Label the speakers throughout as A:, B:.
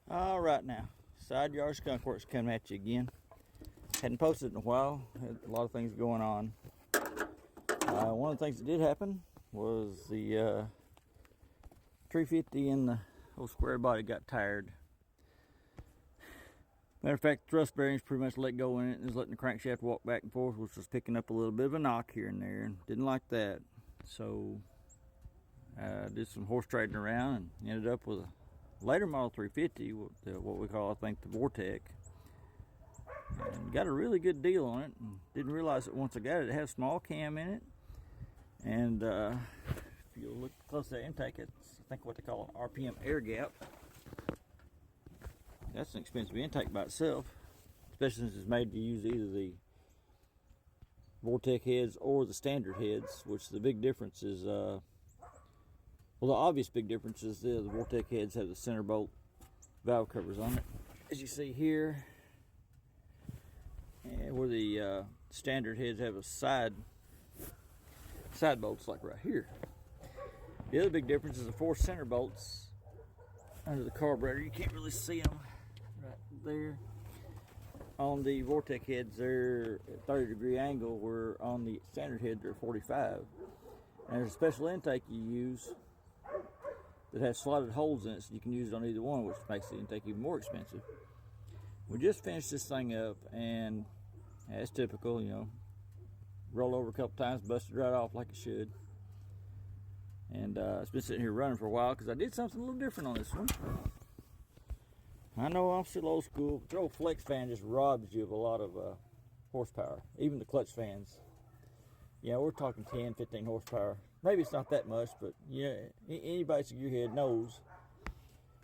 A: All right now, side yard skunk works coming at you again. Hadn't posted in a while. Had a lot of things going on. One of the things that did happen was the 350 in the old square body got tired. Matter of fact, the thrust bearings pretty much let go in it and was letting the crankshaft walk back and forth, which was picking up a little bit of a knock here and there. Didn't like that, so did some horse trading around and ended up with a later model 350, what we call, I think, the Vortec, and got a really good deal on it. And didn't realize that once I got it, it had a small cam in it, and if you look close to that intake, it's, I think, what they call an RPM air gap. That's an expensive intake by itself, especially since it's made to use either the Vortec heads or the standard heads, which the big difference is, well, the obvious big difference is the Vortec heads have the center bolt valve covers on it, as you see here, and where the standard heads have a side bolts like right here. The other big difference is the four center bolts under the carburetor. You can't really see them right there. On the Vortec heads, they're at 30-degree angle, where on the standard head they're 45. And there's a special intake you use that has slotted holes in it, so you can use it on either one, which makes the intake even more expensive. We just finished this thing up, and as typical, you know, rolled over a couple times, busted right off like it should. And it's been sitting here running for a while because I did something a little different on this one. I know I'm still old school, but the old flex fan just robs you of a lot of horsepower, even the clutch fans. Yeah, we're talking 10, 15 horsepower. Maybe it's not that much, but yeah, anybody that's a gearhead knows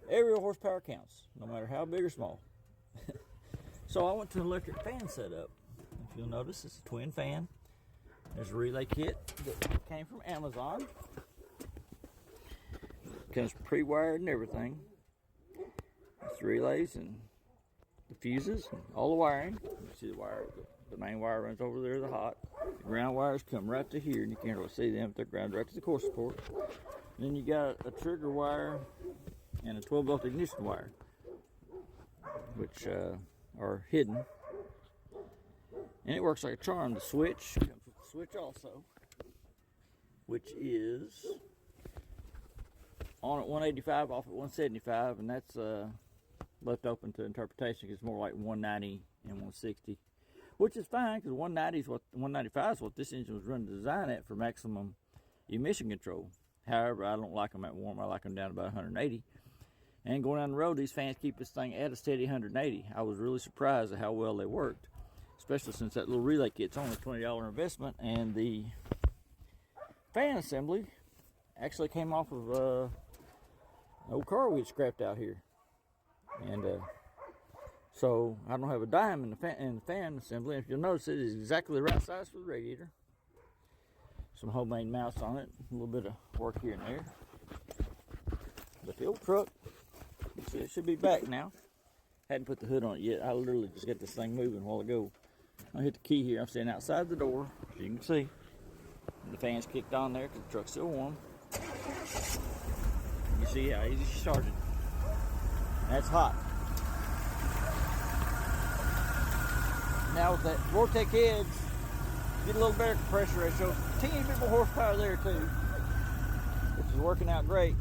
A: every horsepower counts, no matter how big or small. So I went to an electric fan setup. If you'll notice, it's a twin fan. There's a relay kit that came from Amazon. Comes pre-wired and everything. It's relays and the fuses and all the wiring. You see the wire, the main wire runs over there, the hot. The ground wires come right to here, and you can't really see them, but they're ground right to the core support. And then you got a trigger wire and a 12-volt ignition wire, which are hidden. And it works like a charm. The switch comes with the switch also, which is on at 185, off at 175, and that's left open to interpretation because it's more like 190 and 160, which is fine because 195 is what this engine was run to design at for maximum emission control. However, I don't like them at warm. I like them down to about 180. And going down the road, these fans keep this thing at a steady 180. I was really surprised at how well they worked, especially since that little relay kit's only a $20 investment, and the fan assembly actually came off of an old car we had scrapped out here. And so I don't have a dime in the fan assembly. If you'll notice, it is exactly the right size for the radiator. Some homemade mounts on it, a little bit of work here and there. But the old truck, you see, it should be back now. Hadn't put the hood on it yet. I literally just got this thing moving a while ago. I hit the key here. I'm standing outside the door, as you can see. And the fan's kicked on there because the truck's still warm. You see how easy she started. That's hot. Now with that Vortec heads, get a little better compressor ratio. Teeny bit more horsepower there too, which is working out great.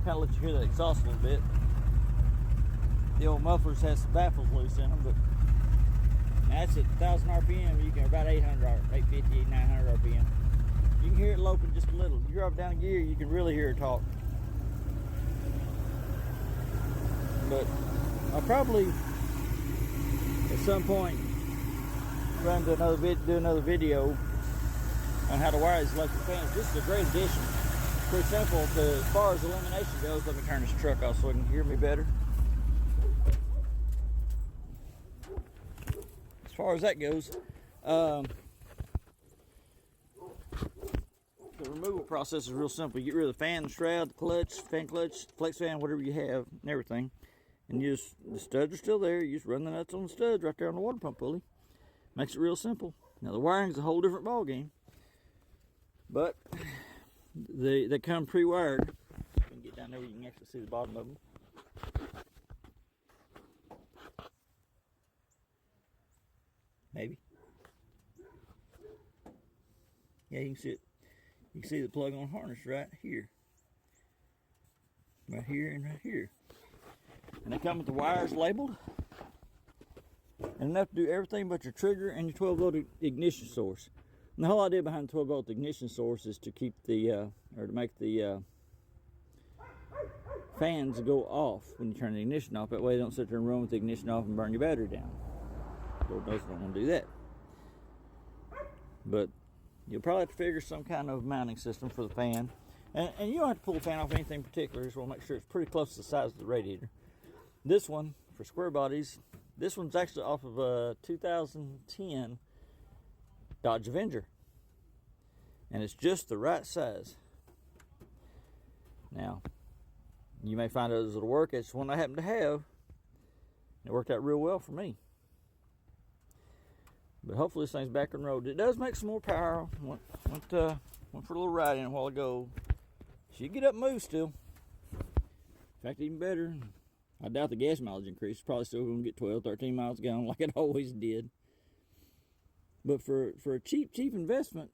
A: Kind of let you hear that exhaust a little bit. The old mufflers has some baffles loose in them, but that's at 1,000 RPM. You can about 800, 850, 900 RPM. You can hear it loping just a little. If you drop down a gear, you can really hear it talk. But I'll probably at some point run to do another video on how to wire these electric fans. This is a great addition. Pretty simple. As far as illumination goes, let me turn this truck off so you can hear me better. As far as that goes, the removal process is real simple. You get rid of the fan, the shroud, the clutch, flex fan, whatever you have, and everything. And the studs are still there. You just run the nuts on the studs right there on the water pump pulley. Makes it real simple. Now the wiring is a whole different ball game, but they come pre-wired. You can get down there where you can actually see the bottom of them. maybe. Yeah, you can see it. You can see the plug-on harness right here. Right here and right here. And they come with the wires labeled. And enough to do everything but your trigger and your 12-volt ignition source. And the whole idea behind the 12-volt ignition source is to keep the, or to make the fans go off when you turn the ignition off. That way they don't sit there and run with the ignition off and burn your battery down. Lord knows you don't want to do that. But you'll probably have to figure some kind of mounting system for the fan. And you don't have to pull the fan off anything particular. Just want to make sure it's pretty close to the size of the radiator. This one, for square bodies, this one's actually off of a 2010 Dodge Avenger. And it's just the right size. Now, you may find others that'll work. It's one I happen to have. It worked out real well for me. But hopefully this thing's back on the road. It does make some more power. Went for a little ride in a while ago. She get up and move still. In fact, even better. I doubt the gas mileage increase. It's probably still going to get 12, 13 miles a gallon like it always did. But for a cheap investment,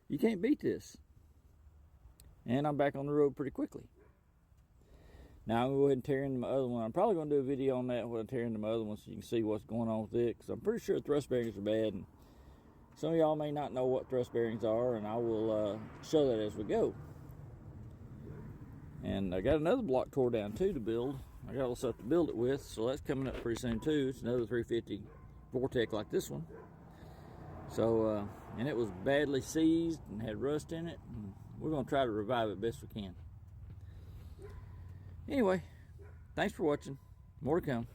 A: you can't beat this. And I'm back on the road pretty quickly. Now I'm going to go ahead and tear into my other one. I'm probably going to do a video on that when I tear into my other one so you can see what's going on with it. Because I'm pretty sure thrust bearings are bad. And some of y'all may not know what thrust bearings are. And I will show that as we go. And I got another block tore down too to build. I got all stuff to build it with. So that's coming up pretty soon too. It's another 350 Vortec like this one. So, and it was badly seized and had rust in it. And we're going to try to revive it best we can. Anyway, thanks for watching. More to come.